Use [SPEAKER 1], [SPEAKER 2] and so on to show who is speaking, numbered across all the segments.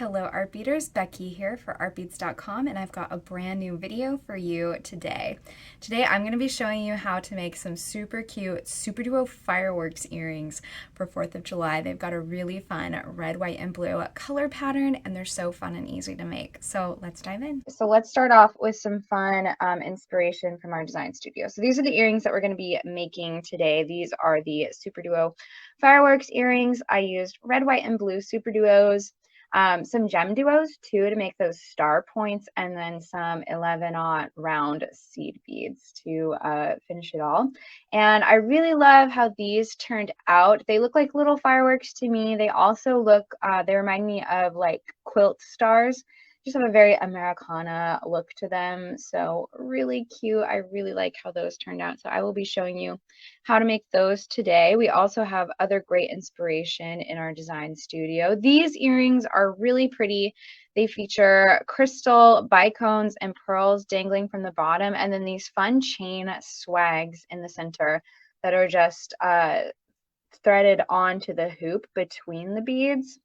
[SPEAKER 1] Hello art beaters, Becky here for artbeads.com, and I've got a brand new video for you today. Today I'm going to be showing you how to make some super cute SuperDuo fireworks earrings for 4th of July. They've got a really fun red, white, and blue color pattern, and they're so fun and easy to make. So let's dive in. So let's start off with some fun inspiration from our design studio. So these are the earrings that we're going to be making today. These are the SuperDuo fireworks earrings. I used red, white, and blue SuperDuos. Some GemDuos too to make those star points, and then some 11-aught round seed beads to finish it all. And I really love how these turned out. They look like little fireworks to me. They also look, they remind me of like quilt stars. Just have a very Americana look to them. So really cute. I really like how those turned out. So I will be showing you how to make those today. We also have other great inspiration in our design studio. These earrings are really pretty. They feature crystal bicones and pearls dangling from the bottom, and then these fun chain swags in the center that are just threaded onto the hoop between the beads.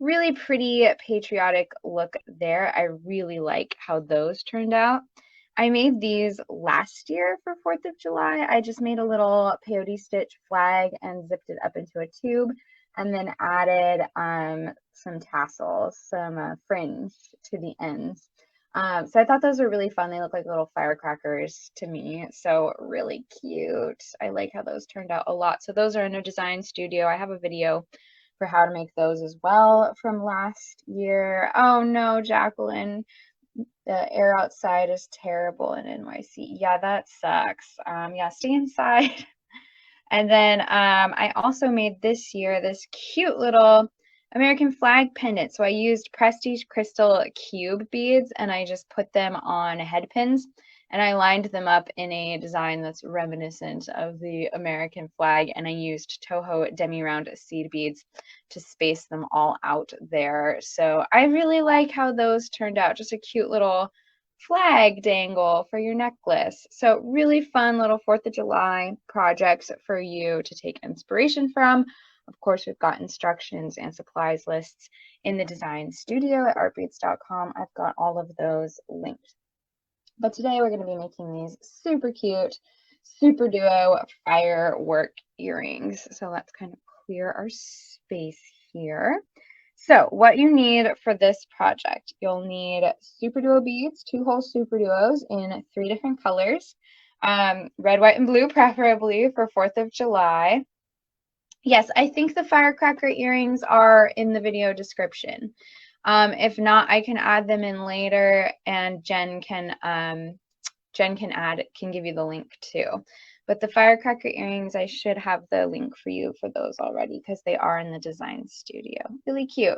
[SPEAKER 1] Really pretty patriotic look there. I really like how those turned out. I made these last year for 4th of July. I just made a little peyote stitch flag and zipped it up into a tube, and then added some tassels, some fringe to the ends. So I thought those were really fun. They look like little firecrackers to me. So really cute. I like how those turned out a lot. So those are in a design studio. I have a video for how to make those as well from last year. Oh no, Jacqueline, the air outside is terrible in NYC. Yeah, that sucks. Yeah, stay inside. And then I also made this year this cute little American flag pendant. So I used Prestige Crystal Cube beads, and I just put them on head pins, and I lined them up in a design that's reminiscent of the American flag, and I used TOHO Round Seed Beads to space them all out there. So I really like how those turned out. Just a cute little flag dangle for your necklace. So really fun little 4th of July projects for you to take inspiration from. Of course, we've got instructions and supplies lists in the design studio at artbeads.com. I've got all of those linked. But today we're going to be making these super cute SuperDuo firework earrings. So let's kind of clear our space here. So what you need for this project, you'll need SuperDuo beads, 2-hole SuperDuos in 3 different colors, red, white, and blue preferably for 4th of July. Yes, I think the firecracker earrings are in the video description. If not, I can add them in later, and Jen can give you the link too. But the firecracker earrings, I should have the link for you for those already because they are in the design studio. Really cute.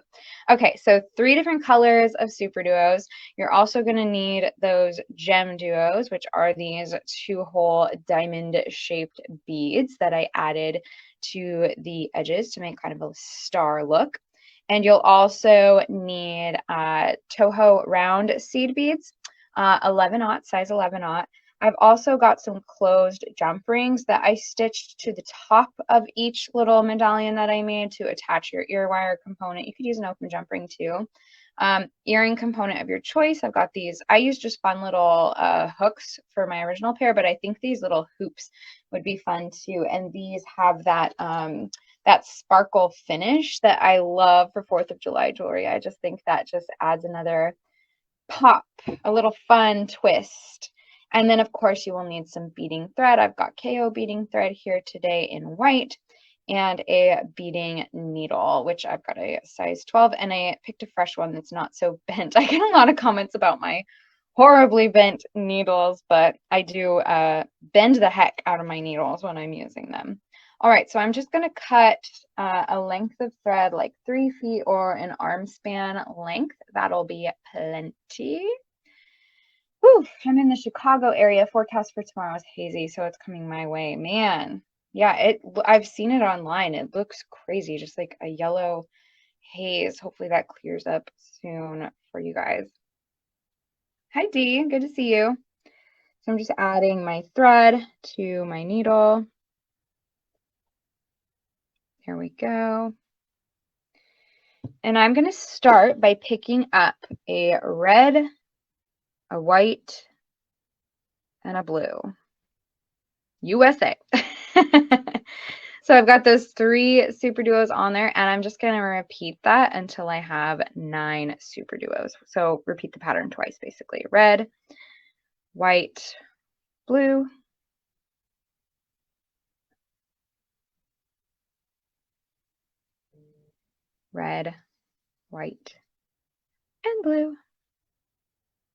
[SPEAKER 1] Okay, so 3 different colors of SuperDuos. You're also going to need those GemDuos, which are these 2-hole diamond-shaped beads that I added to the edges to make kind of a star look. And you'll also need TOHO Round Seed Beads, 11-aught, size 11-aught. I've also got some closed jump rings that I stitched to the top of each little medallion that I made to attach your ear wire component. You could use an open jump ring too. Earring component of your choice. I've got these. I used just fun little hooks for my original pair, but I think these little hoops would be fun too. And these have that that sparkle finish that I love for 4th of July jewelry. I just think that just adds another pop, a little fun twist. And then, of course, you will need some beading thread. I've got KO beading thread here today in white, and a beading needle, which I've got a size 12, and I picked a fresh one that's not so bent. I get a lot of comments about my horribly bent needles, but I do bend the heck out of my needles when I'm using them. All right, so I'm just going to cut a length of thread like 3 feet or an arm span length. That'll be plenty. Whew, I'm in the Chicago area. Forecast for tomorrow is hazy, so it's coming my way. Man, yeah, I've seen it online. It looks crazy, just like a yellow haze. Hopefully that clears up soon for you guys. Hi, Dee. Good to see you. So I'm just adding my thread to my needle. There we go. And I'm going to start by picking up a red, a white, and a blue. USA. So I've got those 3 super duos on there, and I'm just going to repeat that until I have 9 super duos. So repeat the pattern twice, basically. Red, white, blue, red, white, and blue.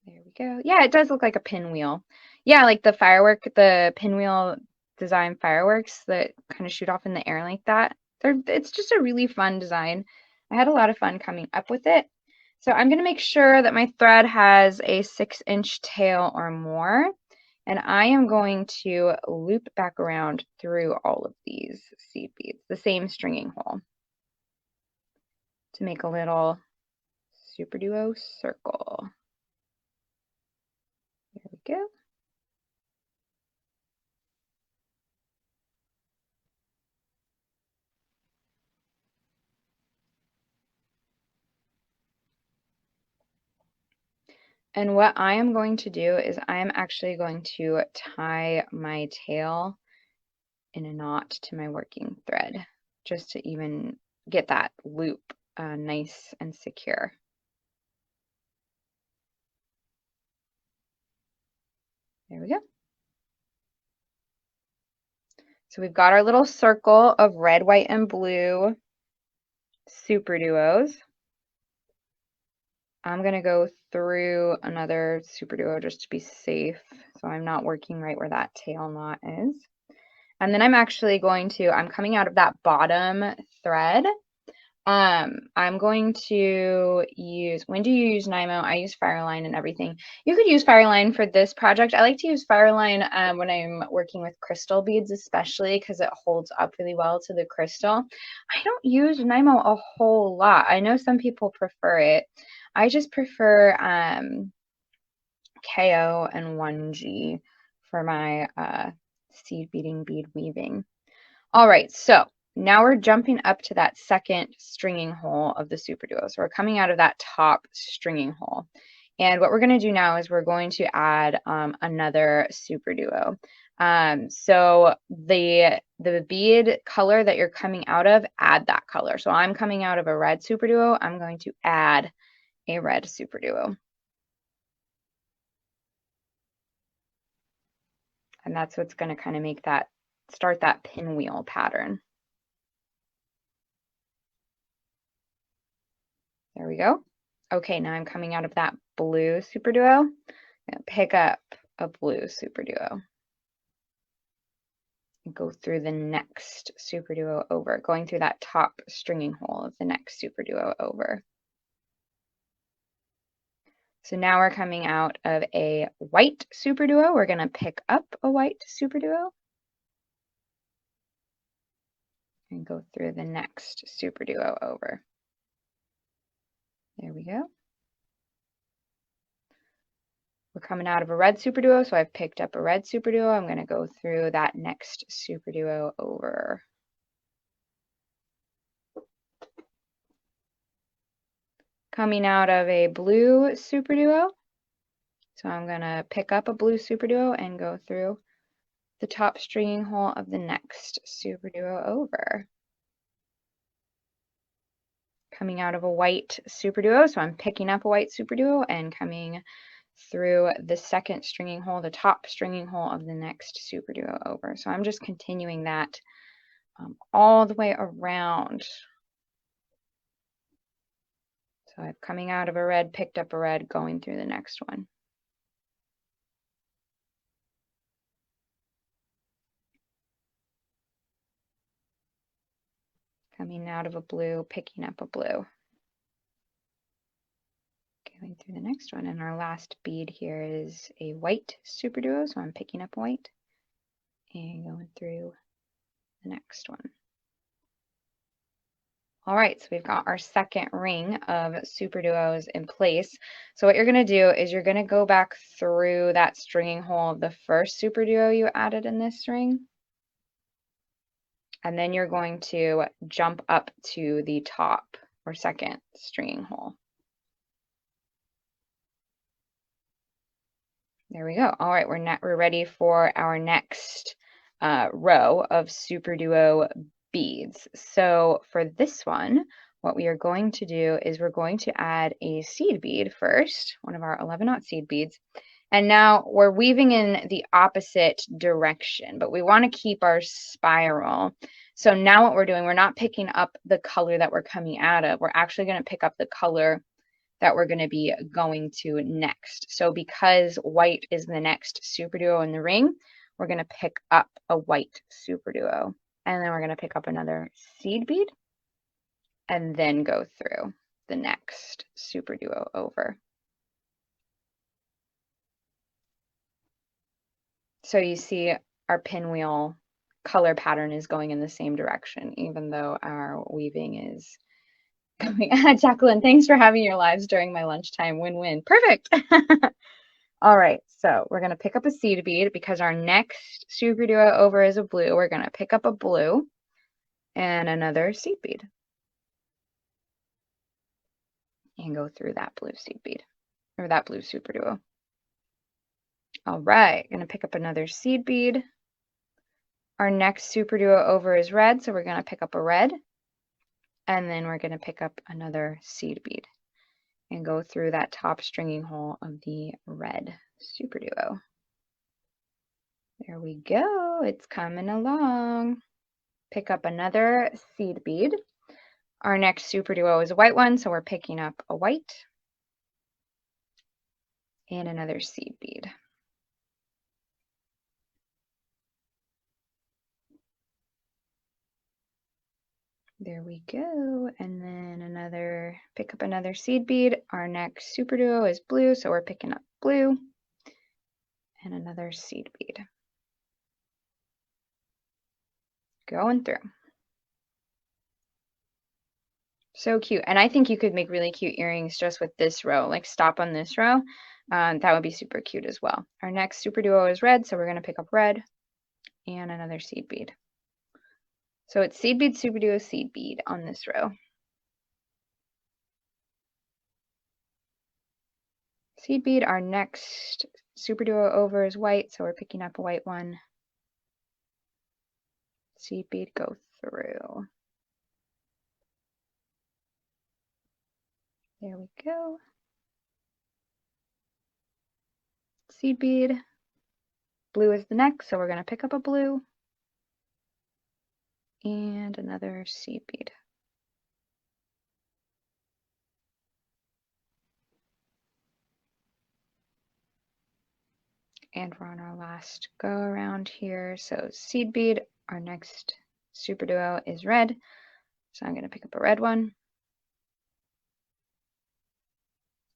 [SPEAKER 1] There we go. Yeah, it does look like a pinwheel. Yeah, like the pinwheel design fireworks that kind of shoot off in the air like that. It's just a really fun design. I had a lot of fun coming up with it. So I'm going to make sure that my thread has a 6-inch tail or more. And I am going to loop back around through all of these seed beads, the same stringing hole, to make a little SuperDuo circle. There we go. And what I am going to do is I am actually going to tie my tail in a knot to my working thread, just to even get that loop nice and secure. There we go. So we've got our little circle of red, white, and blue super duos. I'm going to go through another super duo just to be safe, so I'm not working right where that tail knot is. And then I'm actually going to, I'm coming out of that bottom thread. I'm going to use, when do you use Nymo? I use Fireline and everything. You could use Fireline for this project. I like to use Fireline when I'm working with crystal beads, especially because it holds up really well to the crystal. I don't use Nymo a whole lot. I know some people prefer it. I just prefer KO and 1G for my seed beading bead weaving. All right, so now we're jumping up to that second stringing hole of the SuperDuo. So we're coming out of that top stringing hole. And what we're going to do now is we're going to add another SuperDuo. So the bead color that you're coming out of, add that color. So I'm coming out of a red SuperDuo. I'm going to add a red SuperDuo. And that's what's going to kind of make that, start that pinwheel pattern. There we go. Okay, now I'm coming out of that blue SuperDuo. I'm going to pick up a blue SuperDuo and go through the next SuperDuo over, going through that top stringing hole of the next SuperDuo over. So now we're coming out of a white SuperDuo. We're going to pick up a white SuperDuo and go through the next SuperDuo over. There we go. We're coming out of a red SuperDuo, so I've picked up a red SuperDuo. I'm going to go through that next SuperDuo over. Coming out of a blue SuperDuo, so I'm going to pick up a blue SuperDuo and go through the top stringing hole of the next SuperDuo over. Coming out of a white SuperDuo, so I'm picking up a white SuperDuo and coming through the second stringing hole, the top stringing hole of the next SuperDuo over. So I'm just continuing that all the way around. So I'm coming out of a red, picked up a red, going through the next one. Coming out of a blue, picking up a blue. Going through the next one, and our last bead here is a white SuperDuo, so I'm picking up white and going through the next one. All right, so we've got our second ring of SuperDuos in place. So what you're going to do is you're going to go back through that stringing hole of the first SuperDuo you added in this ring, and then you're going to jump up to the top or second stringing hole. There we go. All right, we're ready for our next row of SuperDuo beads. So for this one, what we are going to do is we're going to add a seed bead first, one of our 11-aught seed beads. And now we're weaving in the opposite direction, but we want to keep our spiral. So now what we're doing, we're not picking up the color that we're coming out of. We're actually going to pick up the color that we're going to be going to next. So because white is the next SuperDuo in the ring, we're going to pick up a white SuperDuo. And then we're going to pick up another seed bead and then go through the next SuperDuo over. So you see our pinwheel color pattern is going in the same direction, even though our weaving is going. Jacqueline, thanks for having your lives during my lunchtime. Win-win. Perfect. All right, so we're going to pick up a seed bead because our next SuperDuo over is a blue. We're going to pick up a blue and another seed bead and go through that blue seed bead or that blue SuperDuo. All right, going to pick up another seed bead. Our next SuperDuo over is red, so we're going to pick up a red. And then we're going to pick up another seed bead and go through that top stringing hole of the red SuperDuo. There we go. It's coming along. Pick up another seed bead. Our next SuperDuo is a white one, so we're picking up a white and another seed bead. There we go. And then pick up another seed bead. Our next SuperDuo is blue, so we're picking up blue and another seed bead. Going through. So cute. And I think you could make really cute earrings just with this row, like stop on this row. That would be super cute as well. Our next SuperDuo is red, so we're going to pick up red and another seed bead. So it's seed bead, SuperDuo, seed bead on this row. Seed bead, our next SuperDuo over is white, so we're picking up a white one. Seed bead, go through. There we go. Seed bead. Blue is the next, so we're going to pick up a blue and another seed bead. And we're on our last go around here. So seed bead, our next SuperDuo is red. So I'm going to pick up a red one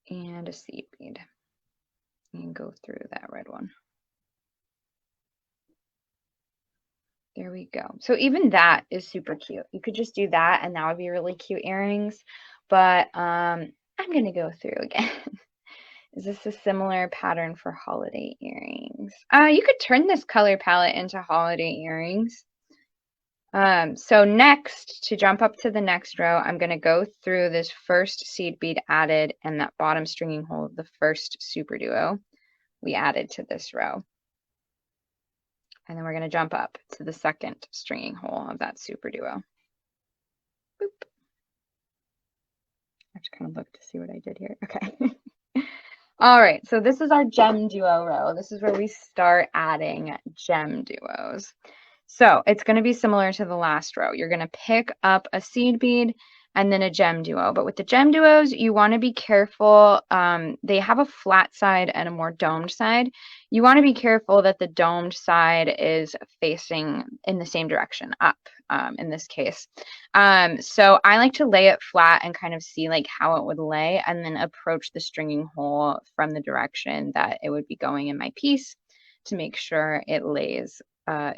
[SPEAKER 1] and a seed bead and go through that red one. There we go. So even that is super cute. You could just do that and that would be really cute earrings. But I'm going to go through again. Is this a similar pattern for holiday earrings? You could turn this color palette into holiday earrings. So next, to jump up to the next row, I'm going to go through this first seed bead added and that bottom stringing hole of the first SuperDuo we added to this row. And then we're going to jump up to the second stringing hole of that SuperDuo. Boop. I have to kind of look to see what I did here. Okay. All right, so this is our GemDuo row. This is where we start adding GemDuos. So it's going to be similar to the last row. You're going to pick up a seed bead and then a GemDuo. But with the GemDuos, you want to be careful. They have a flat side and a more domed side. You want to be careful that the domed side is facing in the same direction, up in this case. So I like to lay it flat and kind of see like how it would lay and then approach the stringing hole from the direction that it would be going in my piece to make sure it lays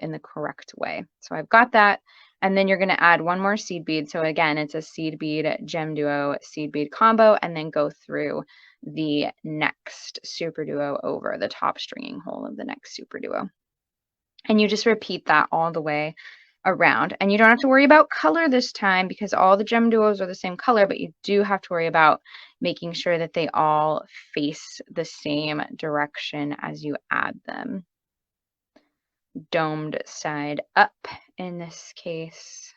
[SPEAKER 1] in the correct way. So I've got that. And then you're going to add one more seed bead. So again, it's a seed bead, GemDuo seed bead combo, and then go through the next SuperDuo over the top stringing hole of the next SuperDuo. And you just repeat that all the way around. And you don't have to worry about color this time because all the GemDuos are the same color, but you do have to worry about making sure that they all face the same direction as you add them. Domed side up in this case.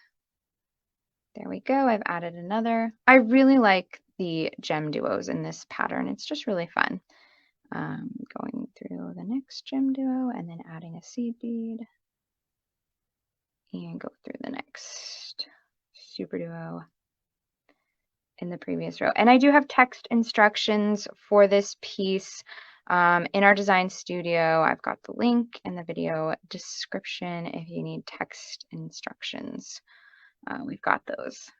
[SPEAKER 1] There we go. I've added another. I really like the GemDuos in this pattern. It's just really fun. Going through the next GemDuo and then adding a seed bead. And go through the next SuperDuo in the previous row. And I do have text instructions for this piece in our design studio. I've got the link in the video description if you need text instructions. We've got those.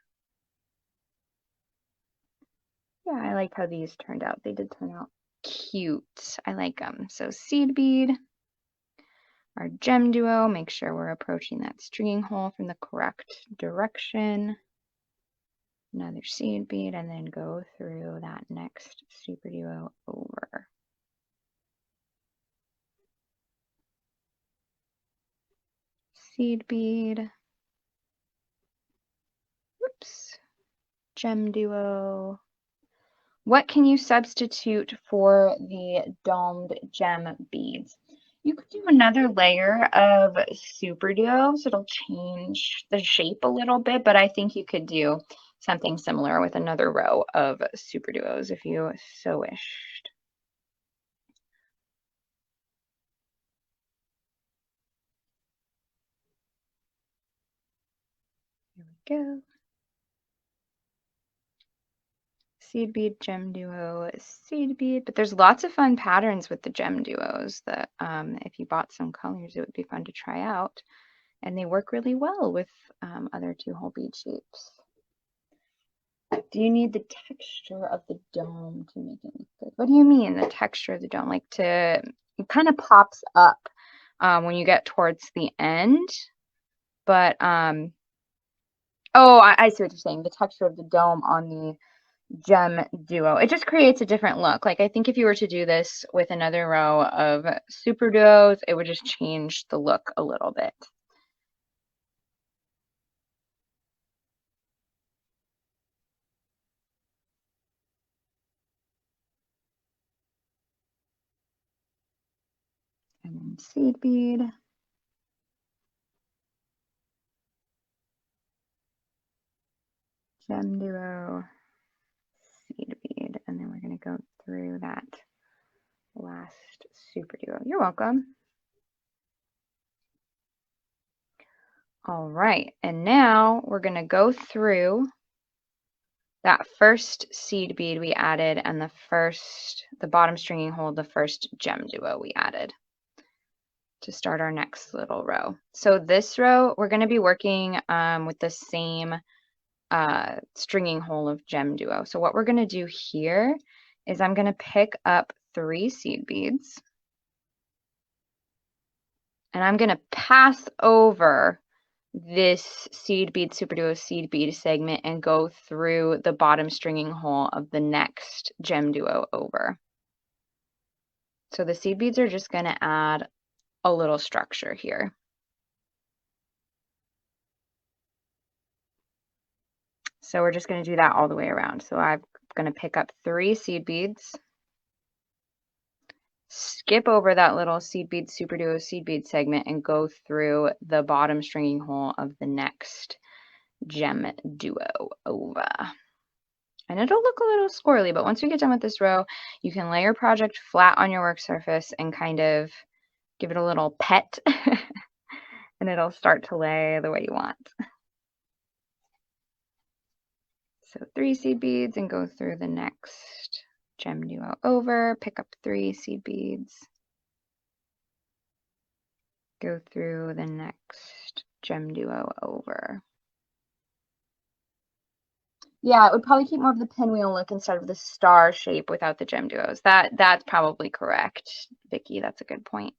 [SPEAKER 1] Yeah, I like how these turned out. They did turn out cute. I like them. So seed bead, our GemDuo, make sure we're approaching that stringing hole from the correct direction. Another seed bead, and then go through that next SuperDuo over. Seed bead. Whoops. GemDuo. What can you substitute for the domed gem beads? You could do another layer of SuperDuos. It'll change the shape a little bit, but I think you could do something similar with another row of SuperDuos if you so wished. Here we go. Seed bead, GemDuo, seed bead. But there's lots of fun patterns with the GemDuos that if you bought some colors, it would be fun to try out. And they work really well with other two-hole bead shapes. Do you need the texture of the dome to make it look good? What do you mean, the texture of the dome? Like it kind of pops up when you get towards the end. But, oh, I see what you're saying. The texture of the dome on the GemDuo. It just creates a different look. Like I think if you were to do this with another row of SuperDuos, it would just change the look a little bit. And then seed bead. GemDuo, seed bead, and then we're going to go through that last SuperDuo. You're welcome. All right, and now we're going to go through that first seed bead we added and the bottom stringing hole, the first GemDuo we added to start our next little row. So this row, we're going to be working with the same stringing hole of GemDuo. So what we're going to do here is I'm going to pick up 3 seed beads and I'm going to pass over this seed bead, SuperDuo seed bead segment and go through the bottom stringing hole of the next GemDuo over. So the seed beads are just going to add a little structure here. So we're just going to do that all the way around. So I'm going to pick up 3 seed beads, skip over that little seed bead, SuperDuo seed bead segment and go through the bottom stringing hole of the next GemDuo over. And it'll look a little squirrely, but once we get done with this row, you can lay your project flat on your work surface and kind of give it a little pet and it'll start to lay the way you want. So 3 seed beads and go through the next GemDuo over, pick up 3 seed beads, go through the next GemDuo over. Yeah, it would probably keep more of the pinwheel look instead of the star shape without the GemDuos. That's probably correct, Vicky. That's a good point.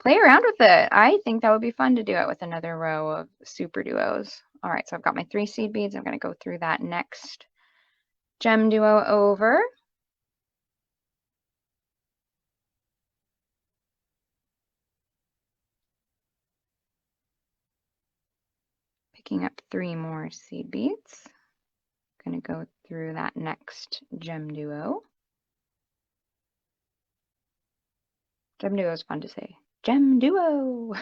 [SPEAKER 1] Play around with it. I think that would be fun to do it with another row of SuperDuos. All right, so I've got my 3 seed beads. I'm going to go through that next GemDuo over.
[SPEAKER 2] Picking up 3 more seed beads. Going to go through that next GemDuo. GemDuo is fun to say. GemDuo!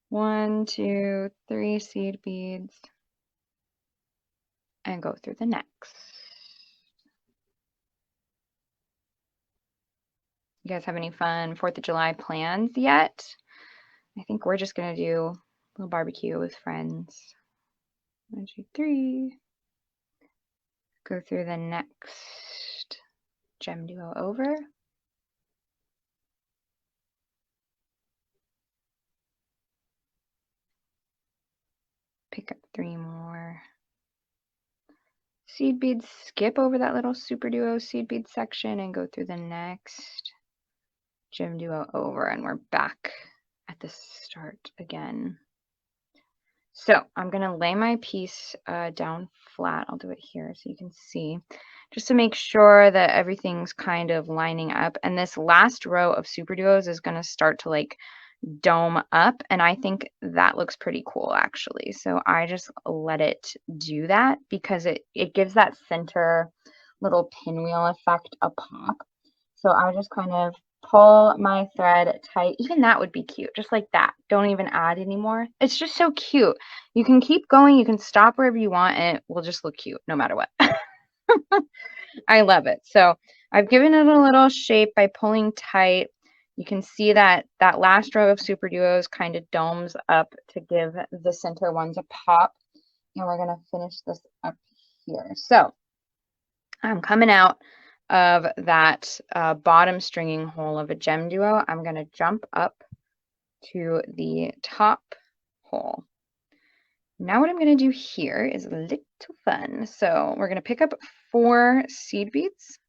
[SPEAKER 2] 1, 2, 3 seed beads. And go through the next. You guys have any fun 4th of July plans yet? I think we're just going to do a little barbecue with friends. 1, 2, 3. Go through the next GemDuo over. Pick up 3 more seed beads, skip over that little SuperDuo seed bead section and go through the next GemDuo over, and we're back at the start again. So I'm going to lay my piece down flat. I'll do it here so you can see, just to make sure that everything's kind of lining up. And this last row of SuperDuos is going to start to like dome up, and I think that looks pretty cool actually. So I just let it do that because it gives that center little pinwheel effect a pop. So I just kind of pull my thread tight. Even that would be cute, just like that. Don't even add anymore. It's just so cute. You can keep going, you can stop wherever you want, and it will just look cute no matter what. I love it. So I've given it a little shape by pulling tight. You can see that that last row of SuperDuos kind of domes up to give the center ones a pop. And we're going to finish this up here. So I'm coming out of that bottom stringing hole of a GemDuo. I'm going to jump up to the top hole. Now what I'm going to do here is a little fun. So we're going to pick up 4 seed beads.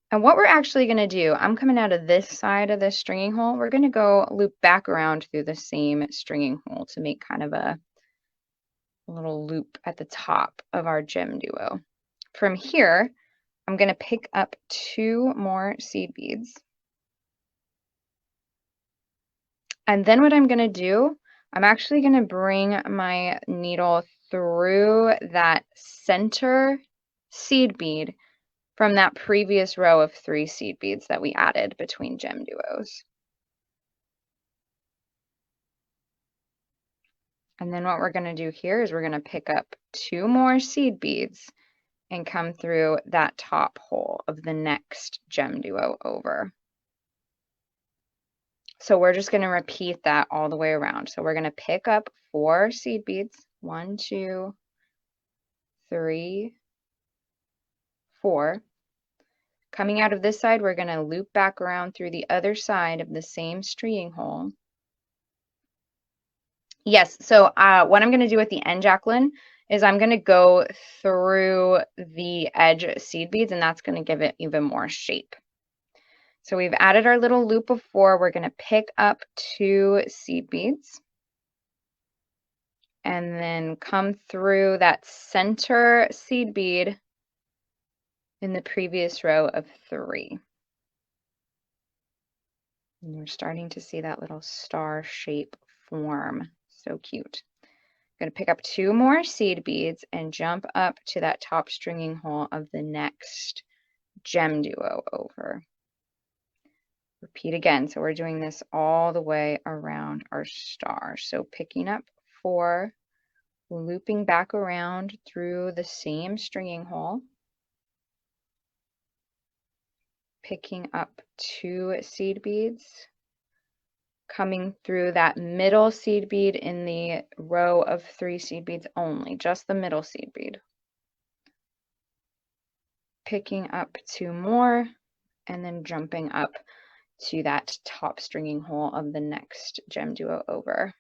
[SPEAKER 2] And what we're actually going to do, I'm coming out of this side of the stringing hole. We're going to go loop back around through the same stringing hole to make kind of a little loop at the top of our GemDuo. From here, I'm going to pick up 2 more seed beads. And then what I'm going to do, I'm actually going to bring my needle through that center seed bead from that previous row of 3 seed beads that we added between GemDuos. And then what we're going to do here is we're going to pick up 2 more seed beads and come through that top hole of the next GemDuo over. So we're just going to repeat that all the way around. So we're going to pick up 4 seed beads. 1, 2, 3, 4. Coming out of this side, we're going to loop back around through the other side of the same stringing hole. Yes, so what I'm going to do at the end, Jacqueline, is I'm going to go through the edge seed beads, and that's going to give it even more shape. So we've added our little loop of 4. We're going to pick up 2 seed beads and then come through that center seed bead in the previous row of 3. And we're starting to see that little star shape form. So cute. I'm going to pick up 2 more seed beads and jump up to that top stringing hole of the next GemDuo over. Repeat again. So we're doing this all the way around our star. So picking up 4, looping back around through the same stringing hole, picking up 2 seed beads, coming through that middle seed bead in the row of 3 seed beads only, just the middle seed bead. Picking up 2 more, and then jumping up to that top stringing hole of the next GemDuo over.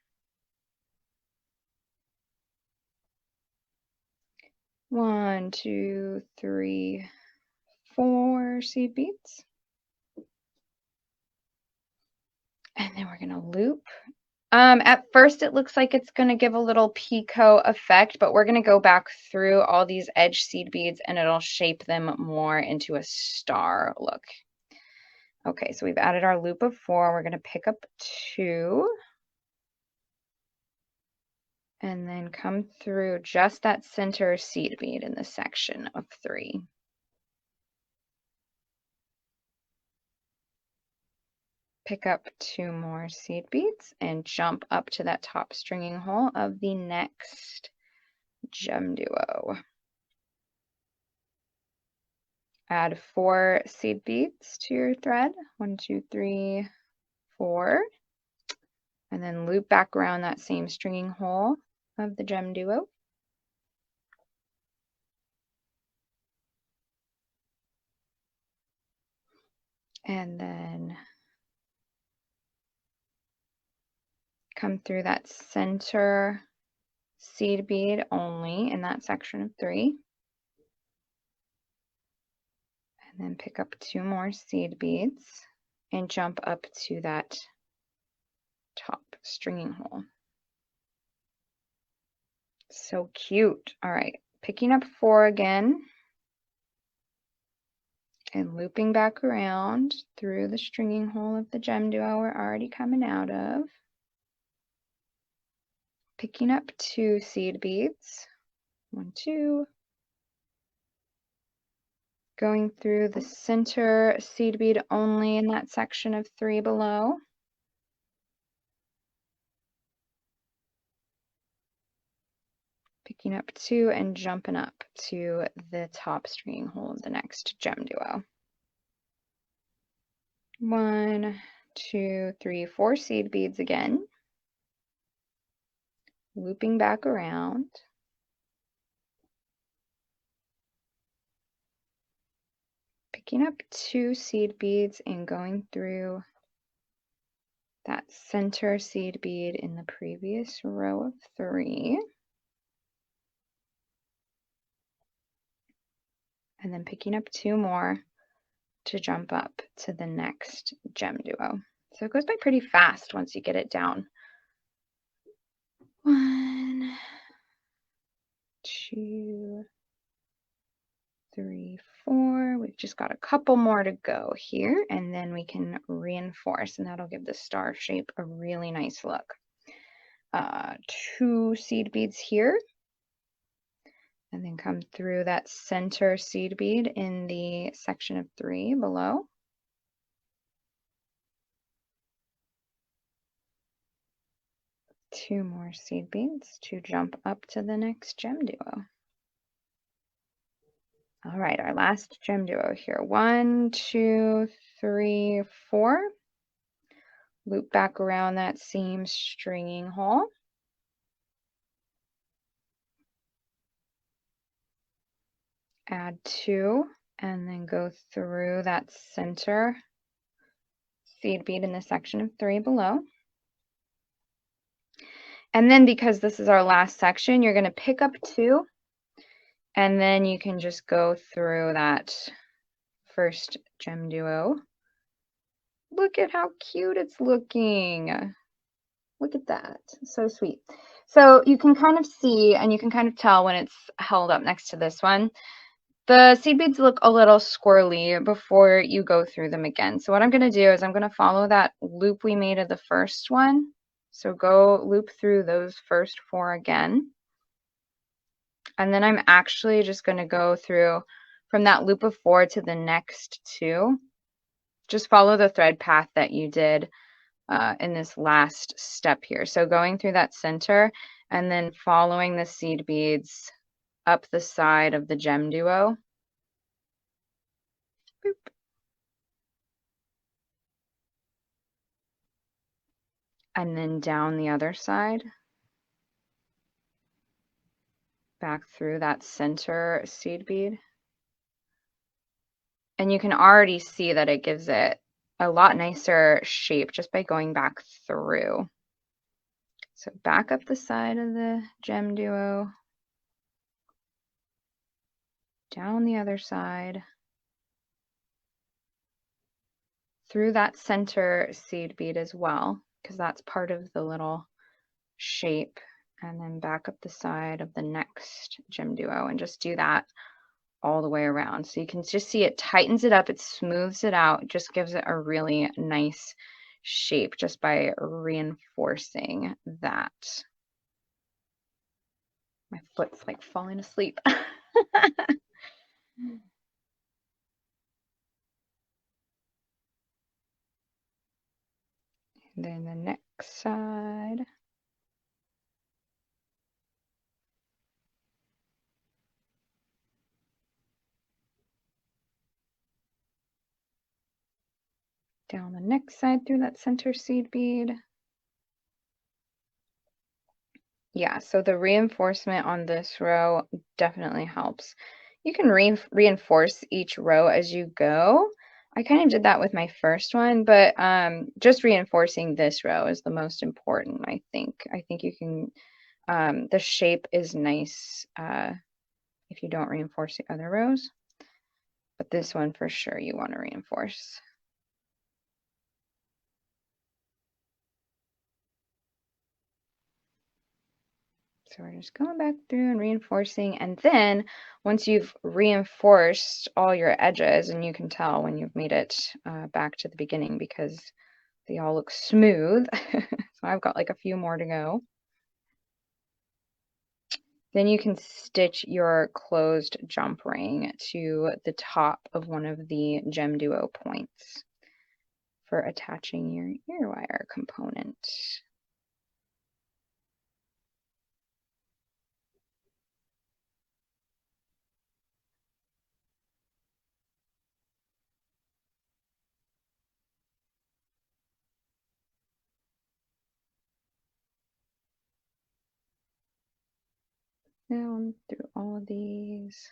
[SPEAKER 2] 1, 2, 3, 4 seed beads. And then we're going to loop. At first it looks like it's going to give a little picot effect, but we're going to go back through all these edge seed beads and it'll shape them more into a star look. Okay, so we've added our loop of 4. We're going to pick up 2. And then come through just that center seed bead in the section of 3. Pick up 2 more seed beads and jump up to that top stringing hole of the next GemDuo. Add 4 seed beads to your thread. 1, 2, 3, 4. And then loop back around that same stringing hole of the GemDuo. And then come through that center seed bead only in that section of 3. And then pick up 2 more seed beads and jump up to that top stringing hole. So cute. All right, picking up 4 again and looping back around through the stringing hole of the GemDuo we're already coming out of. Picking up 2 seed beads. 1, 2. Going through the center seed bead only in that section of 3 below. Picking up 2 and jumping up to the top stringing hole of the next GemDuo. 1, 2, 3, 4 seed beads again. Looping back around. Picking up 2 seed beads and going through that center seed bead in the previous row of 3. And then picking up 2 more to jump up to the next GemDuo. So it goes by pretty fast once you get it down. 1, 2, 3, 4. We've just got a couple more to go here, and then we can reinforce, and that'll give the star shape a really nice look. 2 seed beads here, and then come through that center seed bead in the section of 3 below. Two more seed beads to jump up to the next GemDuo. All right, our last GemDuo here. 1, 2, 3, 4. Loop back around that same stringing hole. Add 2, and then go through that center seed bead in the section of 3 below. And then because this is our last section, you're going to pick up 2, and then you can just go through that first GemDuo. Look at how cute it's looking. Look at that. So sweet. So you can kind of see, and you can kind of tell when it's held up next to this one, the seed beads look a little squirrely before you go through them again. So what I'm going to do is I'm going to follow that loop we made of the first one. So go loop through those first 4 again. And then I'm actually just going to go through from that loop of 4 to the next 2. Just follow the thread path that you did in this last step here. So going through that center and then following the seed beads up the side of the GemDuo. Boop. And then down the other side. Back through that center seed bead. And you can already see that it gives it a lot nicer shape just by going back through. So back up the side of the GemDuo. Down the other side. Through that center seed bead as well, because that's part of the little shape. And then back up the side of the next GemDuo and just do that all the way around. So you can just see it tightens it up, it smooths it out, it just gives it a really nice shape just by reinforcing that. My foot's like falling asleep. And then the next side. Down the next side through that center seed bead. Yeah, so the reinforcement on this row definitely helps. You can reinforce each row as you go. I kind of did that with my first one, but just reinforcing this row is the most important, I think. I think you can, the shape is nice if you don't reinforce the other rows, but this one for sure you want to reinforce. So we're just going back through and reinforcing, and then once you've reinforced all your edges, and you can tell when you've made it back to the beginning because they all look smooth. So I've got like a few more to go. Then you can stitch your closed jump ring to the top of one of the GemDuo points for attaching your ear wire component. Down through all of these.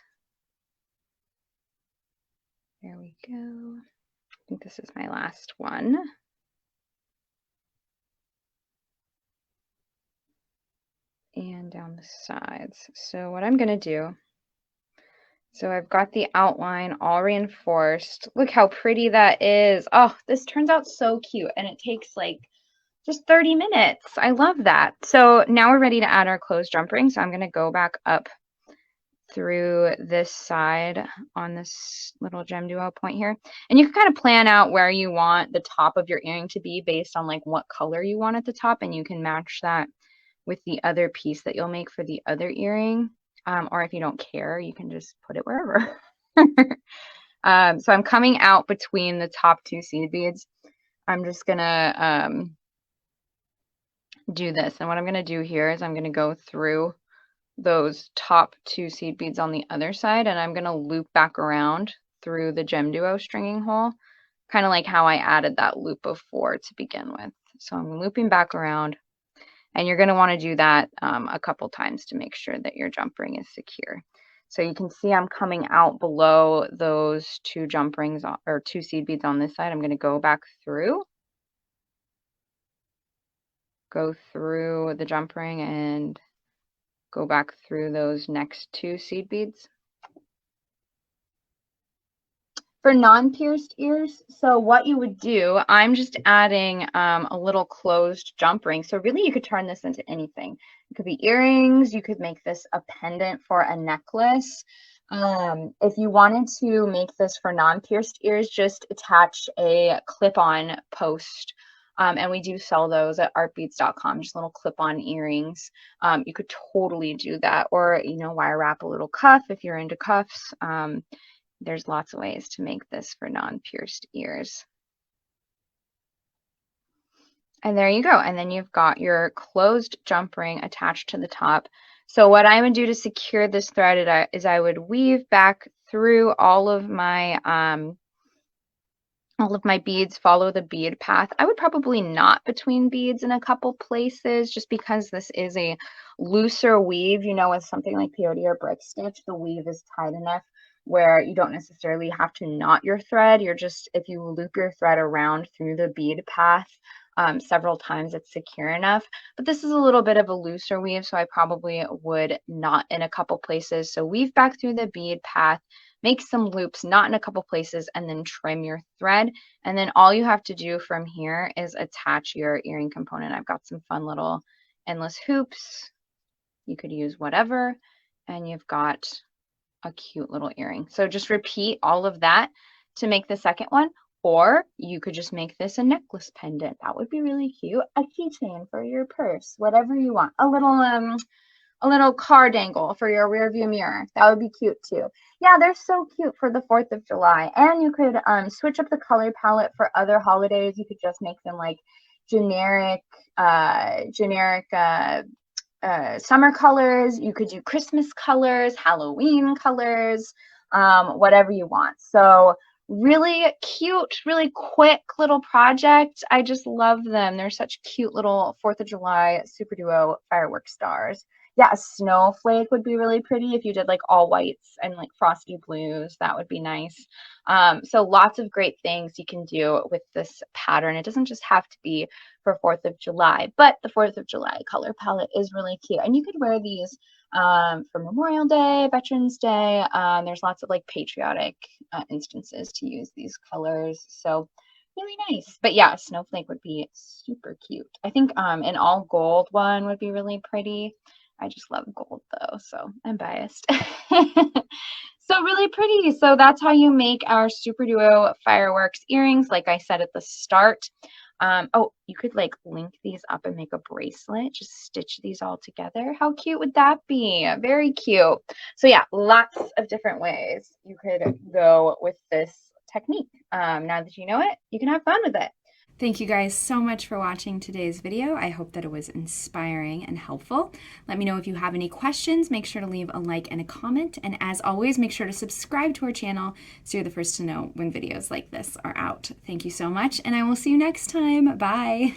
[SPEAKER 2] There we go. I think this is my last one. And down the sides. So what I'm going to do, so I've got the outline all reinforced. Look how pretty that is. Oh, this turns out so cute, and it takes like just 30 minutes. I love that. So now we're ready to add our closed jump ring. So I'm going to go back up through this side on this little GemDuo point here. And you can kind of plan out where you want the top of your earring to be based on like what color you want at the top, and you can match that with the other piece that you'll make for the other earring. Or if you don't care, you can just put it wherever. So I'm coming out between the top two seed beads. I'm just gonna do this. And what I'm gonna do here is I'm gonna go through those top two seed beads on the other side, and I'm gonna loop back around through the GemDuo stringing hole, kind of like how I added that loop before to begin with. So I'm looping back around. And you're going to want to do that a couple times to make sure that your jump ring is secure. So you can see I'm coming out below those two jump rings or two seed beads on this side. I'm going to go back through, go through the jump ring and go back through those next two seed beads. For non-pierced ears, so what you would do, I'm just adding a little closed jump ring. So really you could turn this into anything. It could be earrings, you could make this a pendant for a necklace. If you wanted to make this for non-pierced ears, just attach a clip-on post. And we do sell those at artbeads.com, just little clip-on earrings. You could totally do that, or, you know, wire wrap a little cuff if you're into cuffs. There's lots of ways to make this for non-pierced ears. And there you go. And then you've got your closed jump ring attached to the top. So what I would do to secure this thread is I would weave back through all of my beads, follow the bead path. I would probably knot between beads in a couple places just because this is a looser weave. You know, with something like peyote or brick stitch, the weave is tight enough where you don't necessarily have to knot your thread. You're just, if you loop your thread around through the bead path several times, it's secure enough. But this is a little bit of a looser weave, so I probably would knot in a couple places. So weave back through the bead path, make some loops, knot in a couple places, and then trim your thread. And then all you have to do from here is attach your earring component. I've got some fun little endless hoops. You could use whatever, and you've got a cute little earring. So just repeat all of that to make the second one, or you could just make this a necklace pendant. That would be really cute. A keychain for your purse, whatever you want. A little a little car dangle for your rear view mirror. That would be cute too. Yeah, they're so cute for the 4th of July. And you could switch up the color palette for other holidays. You could just make them like generic, summer colors. You could do Christmas colors, Halloween colors, whatever you want. So really cute, really quick little project. I just love them. They're such cute little 4th of July SuperDuo firework stars. Yeah, a snowflake would be really pretty if you did like all whites and like frosty blues. That would be nice. So lots of great things you can do with this pattern. It doesn't just have to be for 4th of July, but the 4th of July color palette is really cute. And you could wear these for Memorial Day, Veterans Day. There's lots of like patriotic instances to use these colors. So really nice. But yeah, snowflake would be super cute. I think an all gold one would be really pretty. I just love gold though, so I'm biased. So really pretty. So that's how you make our SuperDuo fireworks earrings, like I said at the start. Oh, you could like link these up and make a bracelet, just stitch these all together. How cute would that be? Very cute. So yeah, lots of different ways you could go with this technique. Now that you know it, you can have fun with it.
[SPEAKER 1] Thank you guys so much for watching today's video. I hope that it was inspiring and helpful. Let me know if you have any questions. Make sure to leave a like and a comment. And as always, make sure to subscribe to our channel so you're the first to know when videos like this are out. Thank you so much, and I will see you next time. Bye.